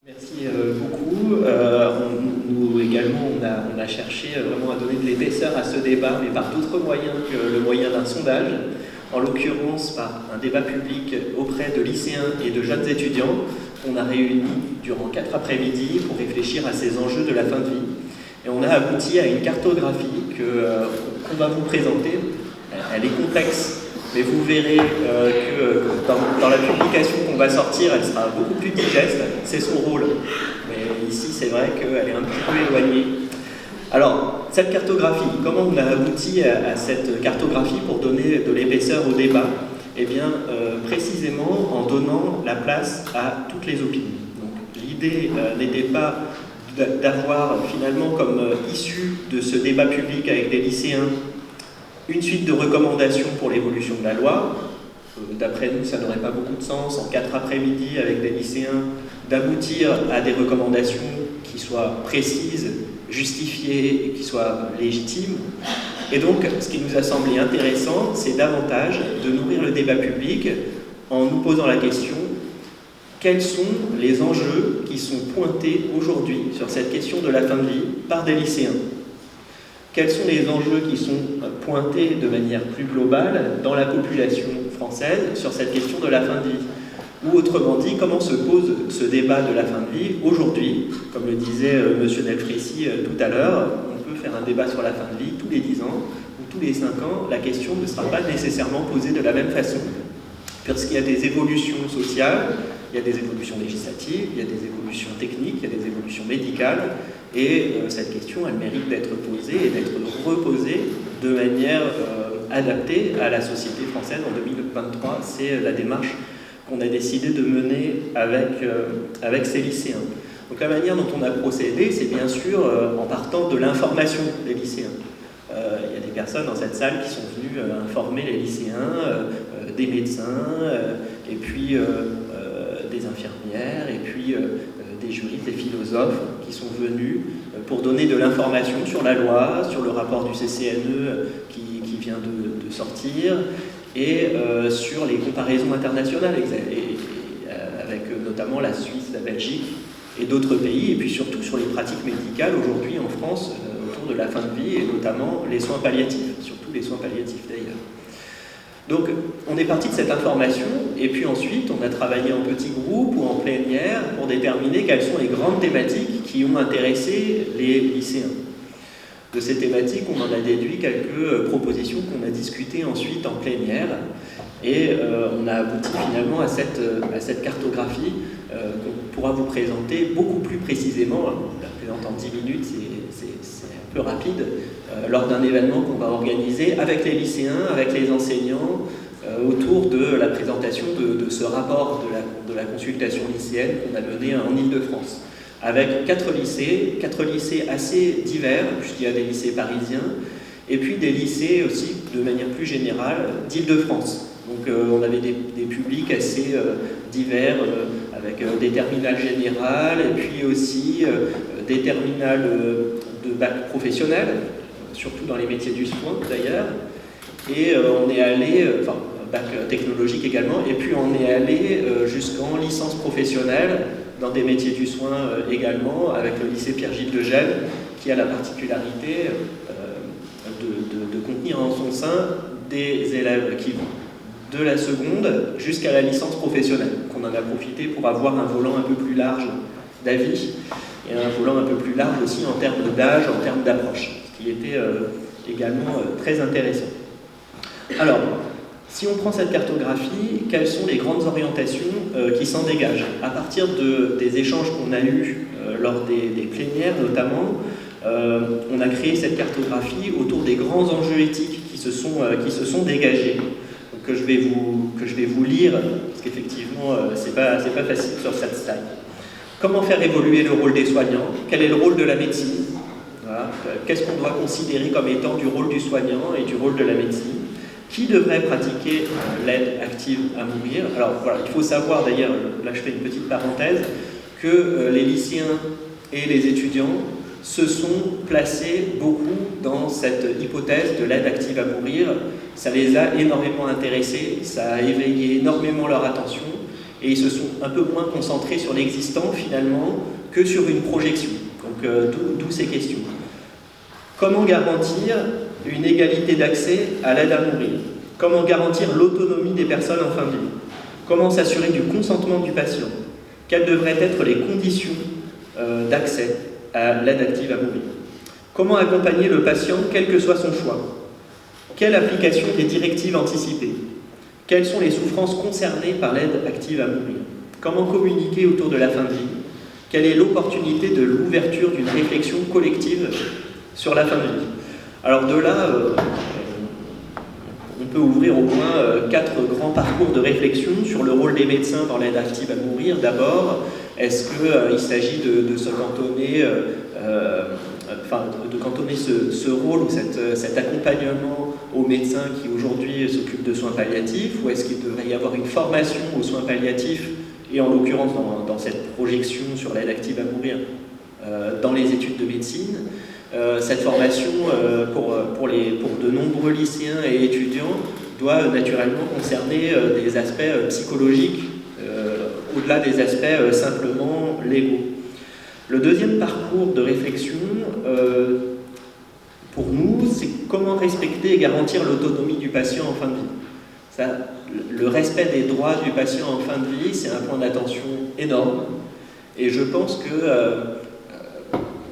Merci beaucoup. Nous également, on a cherché vraiment à donner de l'épaisseur à ce débat, mais par d'autres moyens que le moyen d'un sondage, en l'occurrence par un débat public auprès de lycéens et de jeunes étudiants qu'on a réunis durant 4 après-midi pour réfléchir à ces enjeux de la fin de vie. Et on a abouti à une cartographie qu'on va vous présenter. Elle est complexe, mais vous verrez que dans la publication qu'on va sortir, elle sera beaucoup plus digeste, c'est son rôle. Mais ici, c'est vrai qu'elle est un petit peu éloignée. Alors, cette cartographie, comment on a abouti à cette cartographie pour donner de l'épaisseur au débat? Eh bien, précisément en donnant la place à toutes les opinions. Donc, l'idée n'était pas d'avoir finalement comme issue de ce débat public avec des lycéens une suite de recommandations pour l'évolution de la loi. D'après nous, ça n'aurait pas beaucoup de sens, en 4 après-midi avec des lycéens, d'aboutir à des recommandations qui soient précises, justifiées et qui soient légitimes. Et donc, ce qui nous a semblé intéressant, c'est davantage de nourrir le débat public en nous posant la question: quels sont les enjeux qui sont pointés aujourd'hui sur cette question de la fin de vie par des lycéens? Quels sont les enjeux qui sont pointés de manière plus globale dans la population française sur cette question de la fin de vie? Ou autrement dit, comment se pose ce débat de la fin de vie aujourd'hui? Comme le disait M. Delfrécy tout à l'heure, on peut faire un débat sur la fin de vie tous les 10 ans ou tous les 5 ans. La question ne sera pas nécessairement posée de la même façon, parce qu'il y a des évolutions sociales, il y a des évolutions législatives, il y a des évolutions techniques, il y a des évolutions médicales, et cette question, elle mérite d'être posée et d'être reposée de manière adaptée à la société française en 2023. C'est la démarche qu'on a décidé de mener avec ces lycéens. Donc la manière dont on a procédé, c'est bien sûr en partant de l'information des lycéens. Il y a des personnes dans cette salle qui sont venues informer les lycéens, des médecins, et puis des infirmières, et puis des juristes, des philosophes qui sont venus pour donner de l'information sur la loi, sur le rapport du CCNE qui vient de sortir, et sur les comparaisons internationales avec notamment la Suisse, la Belgique et d'autres pays, et puis surtout sur les pratiques médicales aujourd'hui en France autour de la fin de vie, et notamment les soins palliatifs, surtout les soins palliatifs d'ailleurs. Donc on est parti de cette information, et puis ensuite on a travaillé en petits groupes ou en plénière pour déterminer quelles sont les grandes thématiques qui ont intéressé les lycéens. De ces thématiques, on en a déduit quelques propositions qu'on a discutées ensuite en plénière, et on a abouti finalement à cette cartographie qu'on pourra vous présenter beaucoup plus précisément. On la présente en 10 minutes, c'est un peu rapide, lors d'un événement qu'on va organiser avec les lycéens, avec les enseignants, autour de la présentation de ce rapport de la consultation lycéenne qu'on a mené en Île-de-France, avec 4 lycées assez divers, puisqu'il y a des lycées parisiens, et puis des lycées aussi, de manière plus générale, d'Île-de-France. Donc on avait des publics assez divers, avec des terminales générales, et puis aussi des terminales de bac professionnel, surtout dans les métiers du soin d'ailleurs, et on est allé, enfin bac technologique également, et puis on est allé jusqu'en licence professionnelle dans des métiers du soin également, avec le lycée Pierre-Gilles de Gênes, qui a la particularité de contenir en son sein des élèves qui vont de la seconde jusqu'à la licence professionnelle. Donc on en a profité pour avoir un volant un peu plus large d'avis, et un volant un peu plus large aussi en termes d'âge, en termes d'approche, ce qui était également très intéressant. Alors, si on prend cette cartographie, quelles sont les grandes orientations qui s'en dégagent? À partir des échanges qu'on a eus lors des plénières notamment, on a créé cette cartographie autour des grands enjeux éthiques qui se sont dégagés, donc, que je vais vous lire, parce qu'effectivement c'est pas facile sur cette slide. Comment faire évoluer le rôle des soignants? Quel est le rôle de la médecine? Voilà. Qu'est-ce qu'on doit considérer comme étant du rôle du soignant et du rôle de la médecine? Qui devrait pratiquer l'aide active à mourir? Alors voilà, il faut savoir d'ailleurs, là je fais une petite parenthèse, que les lycéens et les étudiants se sont placés beaucoup dans cette hypothèse de l'aide active à mourir. Ça les a énormément intéressés, ça a éveillé énormément leur attention, et ils se sont un peu moins concentrés sur l'existant finalement que sur une projection. Donc d'où ces questions. Comment garantir une égalité d'accès à l'aide à mourir? Comment garantir l'autonomie des personnes en fin de vie? Comment s'assurer du consentement du patient? Quelles devraient être les conditions d'accès à l'aide active à mourir? Comment accompagner le patient, quel que soit son choix? Quelle application des directives anticipées? Quelles sont les souffrances concernées par l'aide active à mourir? Comment communiquer autour de la fin de vie? Quelle est l'opportunité de l'ouverture d'une réflexion collective sur la fin de vie? Alors de là, on peut ouvrir au moins 4 grands parcours de réflexion sur le rôle des médecins dans l'aide active à mourir. D'abord, est-ce qu'il s'agit de se cantonner, de cantonner ce rôle ou cet accompagnement aux médecins qui aujourd'hui s'occupent de soins palliatifs, ou est-ce qu'il devrait y avoir une formation aux soins palliatifs, et en l'occurrence dans cette projection sur l'aide active à mourir dans les études de médecine? Cette formation pour de nombreux lycéens et étudiants doit naturellement concerner des aspects psychologiques au-delà des aspects simplement légaux. Le deuxième parcours de réflexion pour nous, c'est comment respecter et garantir l'autonomie du patient en fin de vie. Le respect des droits du patient en fin de vie, c'est un point d'attention énorme, et je pense que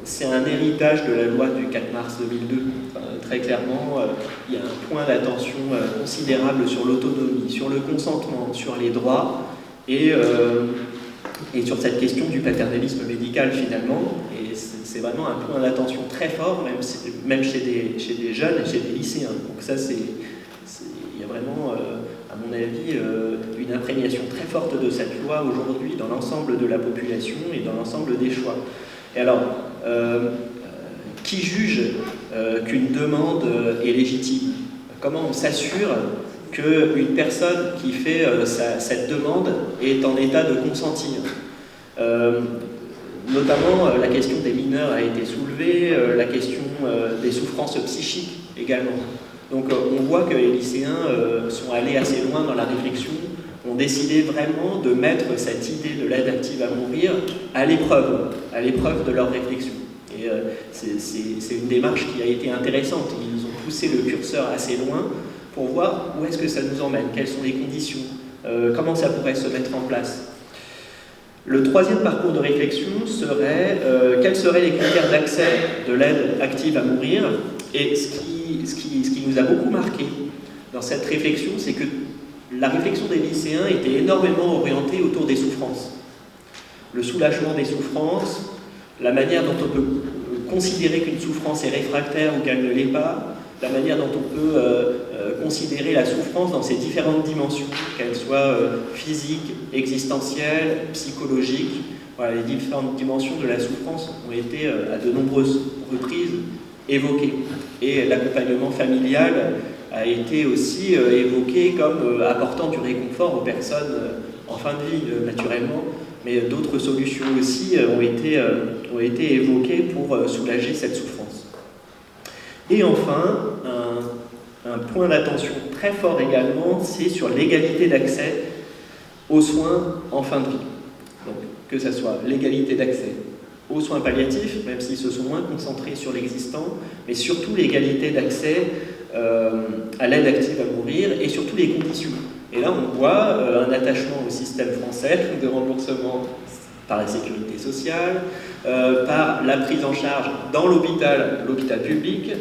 c'est un héritage de la loi du 4 mars 2002. Très clairement, il y a un point d'attention considérable sur l'autonomie, sur le consentement, sur les droits, et sur cette question du paternalisme médical finalement. Et c'est vraiment un point d'attention très fort, même chez des jeunes et chez des lycéens. Donc ça, il y a vraiment, à mon avis, une imprégnation très forte de cette loi aujourd'hui dans l'ensemble de la population et dans l'ensemble des choix. Et alors, qui juge qu'une demande est légitime? Comment on s'assure qu'une personne qui fait cette demande est en état de consentir? Notamment, la question des mineurs a été soulevée, la question des souffrances psychiques également. Donc on voit que les lycéens sont allés assez loin dans la réflexion, ont décidé vraiment de mettre cette idée de l'aide active à mourir à l'épreuve de leur réflexion. Et c'est une démarche qui a été intéressante. Ils ont poussé le curseur assez loin pour voir où est-ce que ça nous emmène, quelles sont les conditions, comment ça pourrait se mettre en place. Le troisième parcours de réflexion serait quels seraient les critères d'accès de l'aide active à mourir. Et ce qui nous a beaucoup marqué dans cette réflexion, c'est que la réflexion des lycéens était énormément orientée autour des souffrances. Le soulagement des souffrances, la manière dont on peut considérer qu'une souffrance est réfractaire ou qu'elle ne l'est pas, la manière dont on peut considérer la souffrance dans ses différentes dimensions, qu'elles soient physiques, existentielles, psychologiques. Voilà, les différentes dimensions de la souffrance ont été à de nombreuses reprises évoquées. Et l'accompagnement familial a été aussi évoqué comme apportant du réconfort aux personnes en fin de vie, naturellement, mais d'autres solutions aussi ont été évoquées pour soulager cette souffrance. Et enfin, un point d'attention très fort également, c'est sur l'égalité d'accès aux soins en fin de vie. Donc, que ce soit l'égalité d'accès aux soins palliatifs, même s'ils se sont moins concentrés sur l'existant, mais surtout l'égalité d'accès à l'aide active à mourir et surtout les conditions. Et là, on voit un attachement au système français de remboursement par la sécurité sociale, par la prise en charge dans l'hôpital public.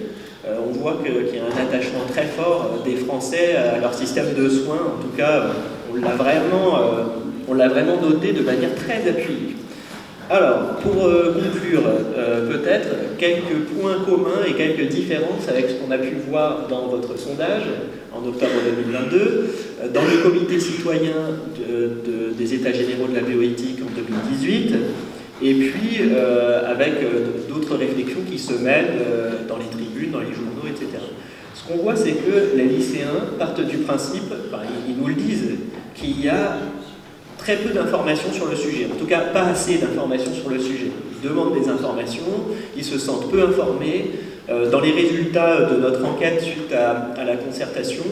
On voit qu'il y a un attachement très fort des Français à leur système de soins. En tout cas, on l'a vraiment noté de manière très appuyée. Alors, pour conclure, peut-être quelques points communs et quelques différences avec ce qu'on a pu voir dans votre sondage en octobre 2022, dans le comité citoyen des États généraux de la bioéthique en 2018, et puis avec d'autres réflexions qui se mènent dans les tribunes, dans les journaux, etc. Ce qu'on voit, c'est que les lycéens partent du principe, ils nous le disent, qu'il y a très peu d'informations sur le sujet, en tout cas pas assez d'informations sur le sujet. Ils demandent des informations, ils se sentent peu informés. Dans les résultats de notre enquête suite à la concertation,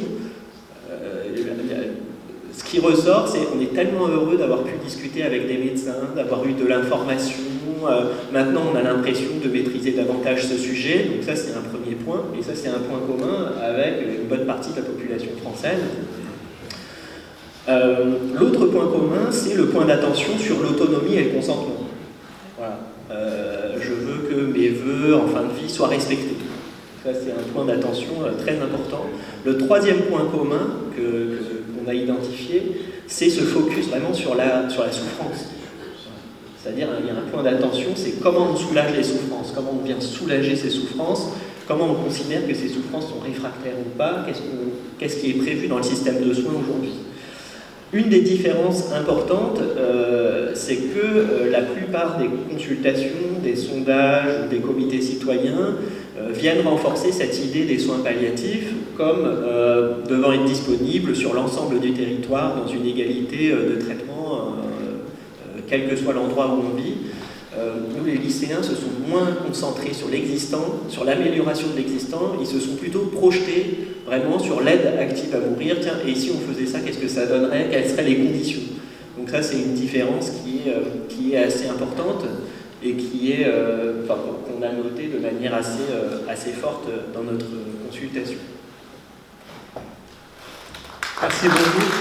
ce qui ressort, c'est qu'on est tellement heureux d'avoir pu discuter avec des médecins, d'avoir eu de l'information. Maintenant, on a l'impression de maîtriser davantage ce sujet. Donc ça, c'est un premier point. Et ça, c'est un point commun avec une bonne partie de la population française. L'autre point commun, c'est le point d'attention sur l'autonomie et le consentement. Voilà. Je veux que mes vœux en fin de vie soient respectés. Ça, c'est un point d'attention très important. Le troisième point commun qu'on a identifié, c'est ce focus vraiment sur la souffrance. C'est-à-dire, il y a un point d'attention, c'est comment on soulage les souffrances, comment on vient soulager ces souffrances, comment on considère que ces souffrances sont réfractaires ou pas, qu'est-ce qui est prévu dans le système de soins aujourd'hui. Une des différences importantes, c'est que la plupart des consultations, des sondages, des comités citoyens viennent renforcer cette idée des soins palliatifs comme devant être disponibles sur l'ensemble du territoire dans une égalité de traitement, quel que soit l'endroit où on vit. Nous, les lycéens, se sont moins concentrés sur l'existant, sur l'amélioration de l'existant, ils se sont plutôt projetés vraiment sur l'aide active à mourir. Tiens, et si on faisait ça, qu'est-ce que ça donnerait? Quelles seraient les conditions? Donc ça, c'est une différence qui est assez importante et qu'on a noté de manière assez forte dans notre consultation. Merci beaucoup.